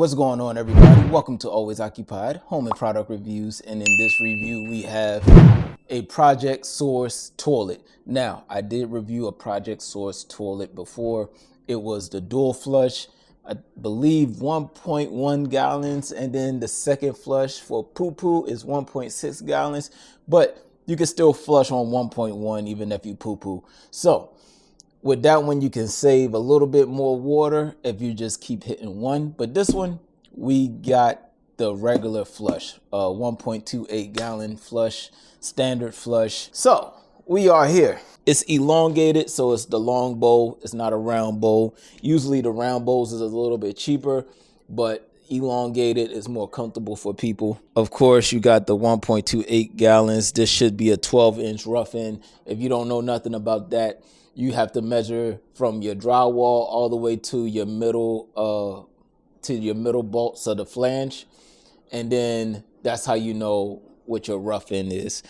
What's going on, everybody? Welcome to Always Occupied Home and Product Reviews, and in this review we have a Project Source toilet. Now, I did review a Project Source toilet before. It was the dual flush, I believe 1.1 gallons, and then the second flush for poo-poo is 1.6 gallons, but you can still flush on 1.1 even if you poo-poo. So with that one, you can save a little bit more water if you just keep hitting one. But this one, we got the regular flush, 1.28 gallon flush, standard flush. So we are here. It's elongated, so it's the long bowl. It's not a round bowl. Usually the round bowls is a little bit cheaper, but elongated is more comfortable for people. Of course, you got the 1.28 gallons. This should be a 12-inch rough end. If you don't know nothing about that, you have to measure from your drywall all the way to your middle bolts of the flange, and then that's how you know what your rough end is.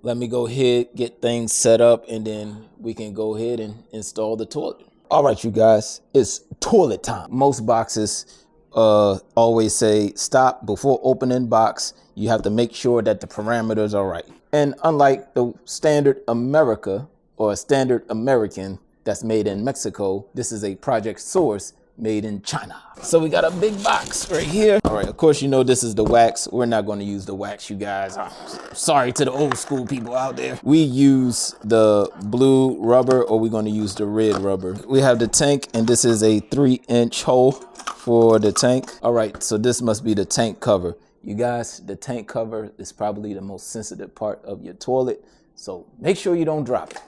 Let me go ahead, get things set up, and then we can go ahead and install the toilet. All right, you guys, it's toilet time. Most boxes always say stop before opening box. You have to make sure that the parameters are right. And unlike the standard America or a standard American that's made in Mexico, this is a Project Source made in China. So we got a big box right here. All right, of course, you know this is the wax. We're not going to use the wax, you guys. I'm sorry to the old school people out there. We use the blue rubber, or we're going to use the red rubber. We have the tank, and this is a 3-inch hole for the tank. All right, so this must be the tank cover. You guys, the tank cover is probably the most sensitive part of your toilet, so make sure you don't drop it.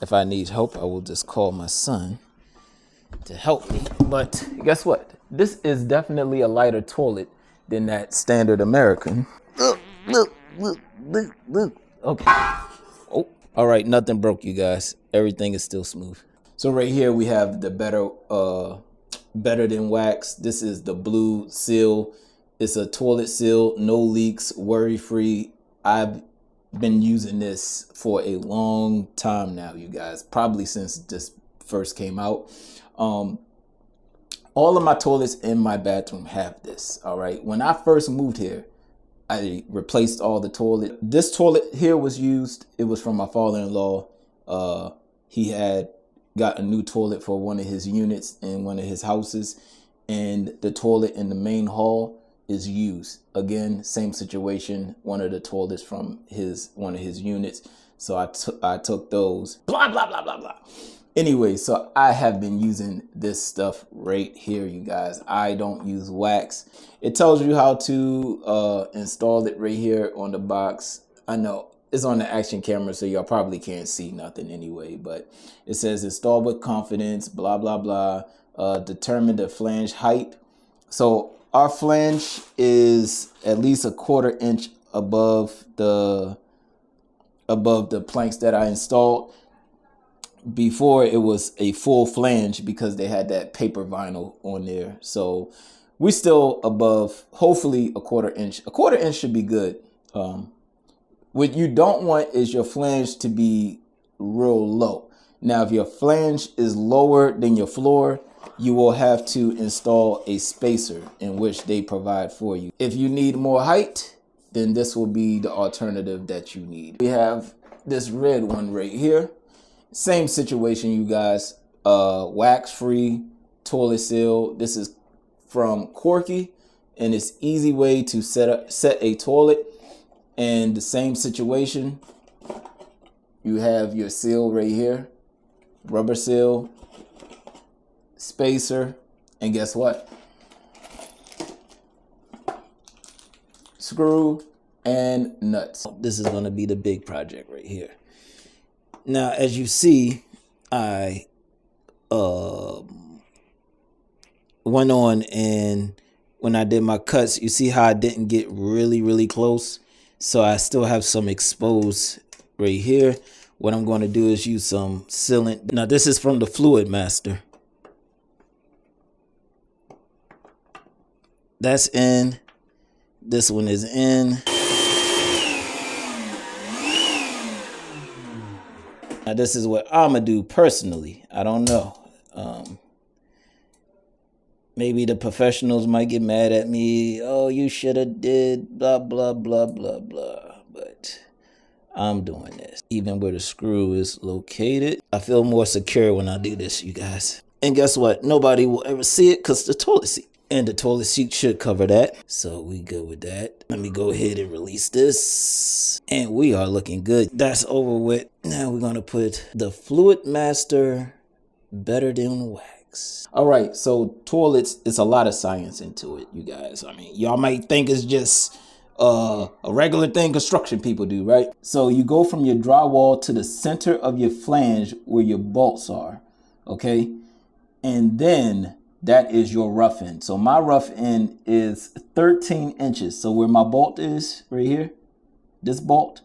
If I need help, I will just call my son to help me. But guess what? This is definitely a lighter toilet than that standard American. Okay. Oh, all right. Nothing broke, you guys. Everything is still smooth. So right here we have the better than wax. This is the blue seal. It's a toilet seal, no leaks, worry-free. I've been using this for a long time now, you guys, probably since this first came out. All of my toilets in my bathroom have this. All right, when I first moved here, I replaced all the toilet. This toilet here was used. It was from my father-in-law. He had got a new toilet for one of his units in one of his houses, and the toilet in the main hall is used. Again, same situation, one of the toilets from one of his units. So I took those, blah, blah, blah, blah, blah. Anyway, so I have been using this stuff right here, you guys. I don't use wax. It tells you how to install it right here on the box. I know it's on the action camera, so y'all probably can't see nothing anyway, but it says install with confidence, blah, blah, blah. Determine the flange height. So our flange is at least a 1/4 inch above the planks that I installed. Before, it was a full flange because they had that paper vinyl on there. So we still above, hopefully a 1/4 inch. A 1/4 inch should be good. What you don't want is your flange to be real low. Now, if your flange is lower than your floor, you will have to install a spacer, in which they provide for you. If you need more height, then this will be the alternative that you need. We have this red one right here. Same situation, you guys. Wax-free toilet seal. This is from Corky, and it's easy way to set a toilet. And the same situation, you have your seal right here, rubber seal, spacer, and guess what? Screw and nuts. This is going to be the big project right here. Now, as you see, I went on, and when I did my cuts, you see how I didn't get really close. So I still have some exposed right here. What I'm going to do is use some sealant. Now, this is from the Fluid Master. That's in. This one is in. Now, this is what I'm gonna do personally. I don't know. Maybe the professionals might get mad at me. Oh, you should have did blah, blah, blah, blah, blah. But I'm doing this. Even where the screw is located, I feel more secure when I do this, you guys. And guess what? Nobody will ever see it because the toilet seat. And the toilet seat should cover that. So we good with that. Let me go ahead and release this. And we are looking good. That's over with. Now we're going to put the Fluid Master Better Than Wax. All right, so toilets, it's a lot of science into it, you guys. I mean, y'all might think it's just a regular thing construction people do, right? So you go from your drywall to the center of your flange where your bolts are, okay? And then that is your rough end. So my rough end is 13 inches. So where my bolt is right here, this bolt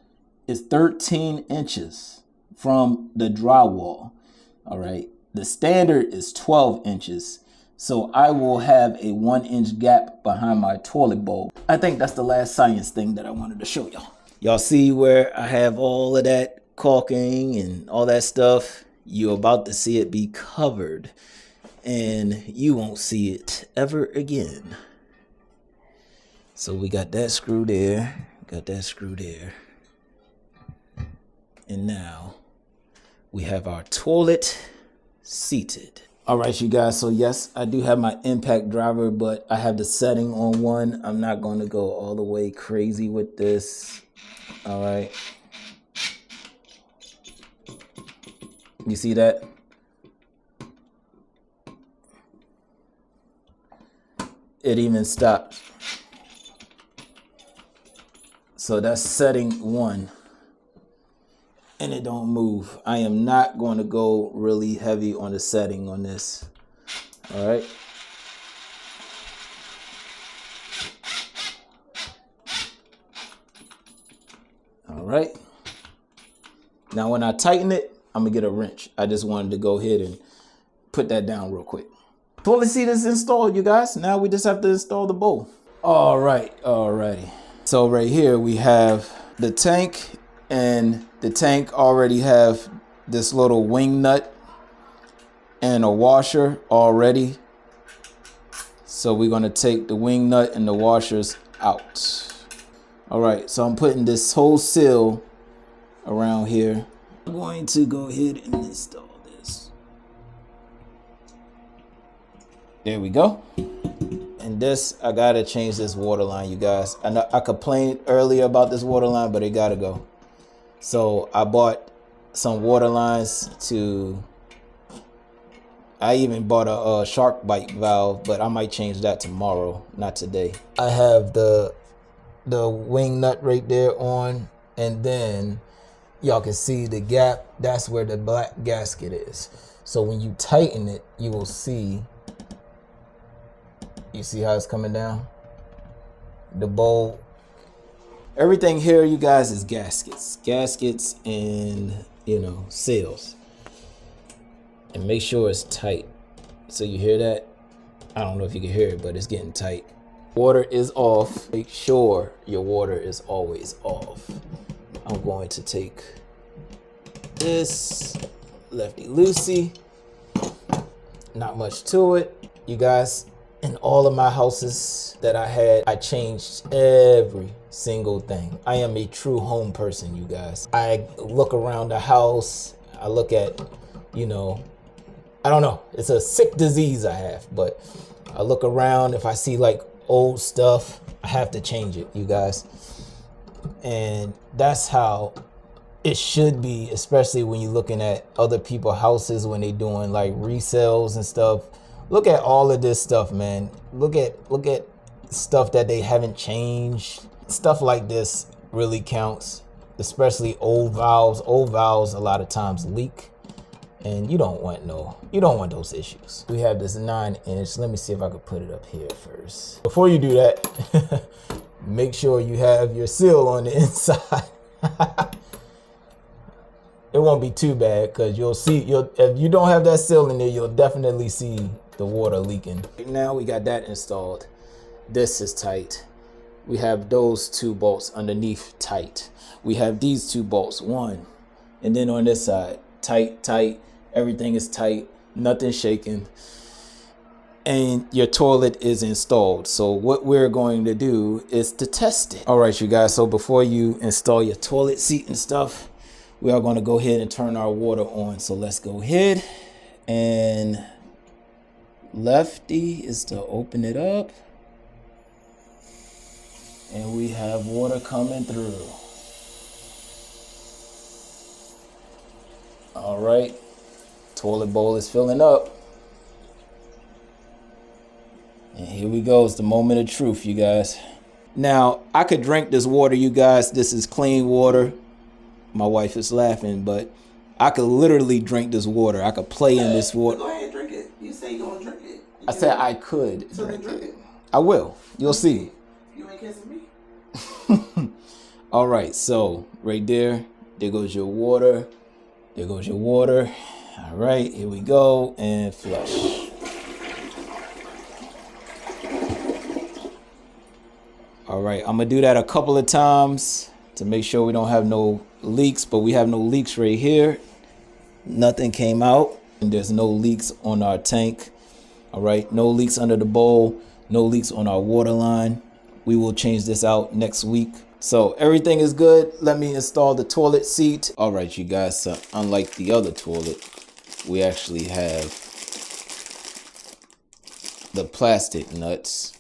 is 13 inches from the drywall. All right. The standard is 12 inches. So I will have a 1-inch gap behind my toilet bowl. I think that's the last science thing that I wanted to show y'all. Y'all see where I have all of that caulking and all that stuff? You're about to see it be covered. And you won't see it ever again. So we got that screw there, got that screw there. And now we have our toilet seated. All right, you guys, so yes, I do have my impact driver, but I have the setting on 1. I'm not going to go all the way crazy with this. All right. You see that? It even stopped. So that's setting 1. And it don't move. I am not going to go really heavy on the setting on this. All right. All right. Now when I tighten it, I'm gonna get a wrench. I just wanted to go ahead and put that down real quick. Toilet seat is installed, you guys. Now we just have to install the bowl. All right, alrighty. So right here we have the tank, and the tank already have this little wing nut and a washer already. So we're gonna take the wing nut and the washers out. All right, so I'm putting this whole seal around here. I'm going to go ahead and install this. There we go. And this, I gotta change this water line, you guys. I know I complained earlier about this water line, but it gotta go. So I bought some water lines I even bought a shark bite valve, but I might change that tomorrow, not today. I have the wing nut right there on, and then y'all can see the gap. That's where the black gasket is. So when you tighten it, you will see. You see how it's coming down? The bowl. Everything here, you guys, is gaskets. Gaskets and, seals. And make sure it's tight. So you hear that? I don't know if you can hear it, but it's getting tight. Water is off. Make sure your water is always off. I'm going to take this lefty loosey. Not much to it. You guys, in all of my houses that I had, I changed every single thing. I am a true home person, you guys. I look around the house. I look at, I don't know. It's a sick disease I have, but I look around. If I see like old stuff, I have to change it, you guys. And that's how it should be, especially when you're looking at other people's houses when they doing like resales and stuff. Look at all of this stuff, man. Look at stuff that they haven't changed. Stuff like this really counts, especially old valves. Old valves a lot of times leak, and you don't want those issues. We have this 9-inch. Let me see if I could put it up here first. Before you do that, make sure you have your seal on the inside. It won't be too bad, because if you don't have that seal in there, you'll definitely see the water leaking. Right now we got that installed. This is tight. We have those 2 bolts underneath tight. We have these 2 bolts, 1, and then on this side, tight. Everything is tight, nothing shaking. and your toilet is installed. So what we're going to do is to test it. All right, you guys, so before you install your toilet seat and stuff, we are going to go ahead and turn our water on. So let's go ahead, and lefty is to open it up, and we have water coming through. All right, toilet bowl is filling up. And here we go. It's the moment of truth, you guys. Now, I could drink this water, you guys. This is clean water. My wife is laughing, but I could literally drink this water. I could play in this water. Go ahead and drink it. You say you're going to drink it. I said I could drink it. I will. You'll see. You ain't kissing me? All right, so right there goes your water. There goes your water. All right, here we go, and flush. All right, I'm gonna do that a couple of times to make sure we don't have no leaks, but we have no leaks right here. Nothing came out, and there's no leaks on our tank. All right, no leaks under the bowl, no leaks on our water line. We will change this out next week. So everything is good. Let me install the toilet seat. All right, you guys, so unlike the other toilet, we actually have the plastic nuts.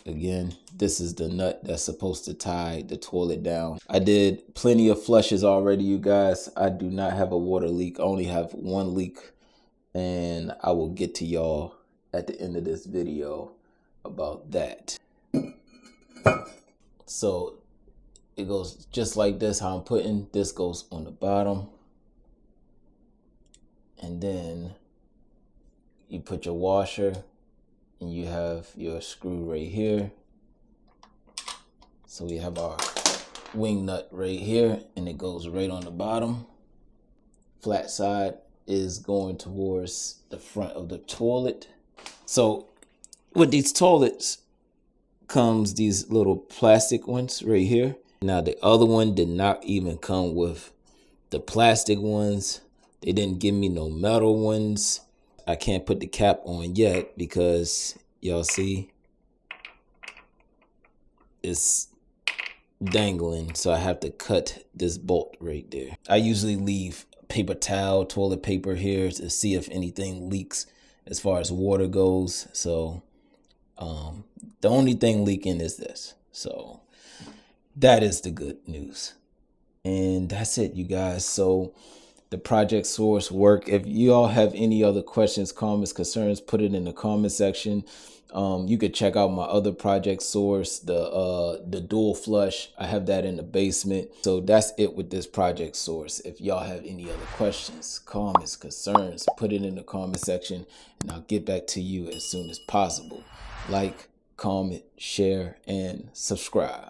Again, this is the nut that's supposed to tie the toilet down. I did plenty of flushes already, you guys. I do not have a water leak. I only have one leak, and I will get to y'all at the end of this video about that. So it goes just like this, how I'm putting. This goes on the bottom. And then you put your washer, and you have your screw right here. So we have our wing nut right here, and it goes right on the bottom. Flat side is going towards the front of the toilet. So with these toilets comes these little plastic ones right here. Now the other one did not even come with the plastic ones. They didn't give me no metal ones. I can't put the cap on yet because y'all see it's dangling, so I have to cut this bolt right there. I usually leave paper towel, toilet paper here to see if anything leaks as far as water goes. So the only thing leaking is this. So that is the good news. And that's it, you guys. So the project source work. If you all have any other questions, comments, concerns, put it in the comment section. You could check out my other project source, the dual flush. I have that in the basement. So that's it with this project source. If y'all have any other questions, comments, concerns, put it in the comment section, and I'll get back to you as soon as possible. Like, comment, share, and subscribe.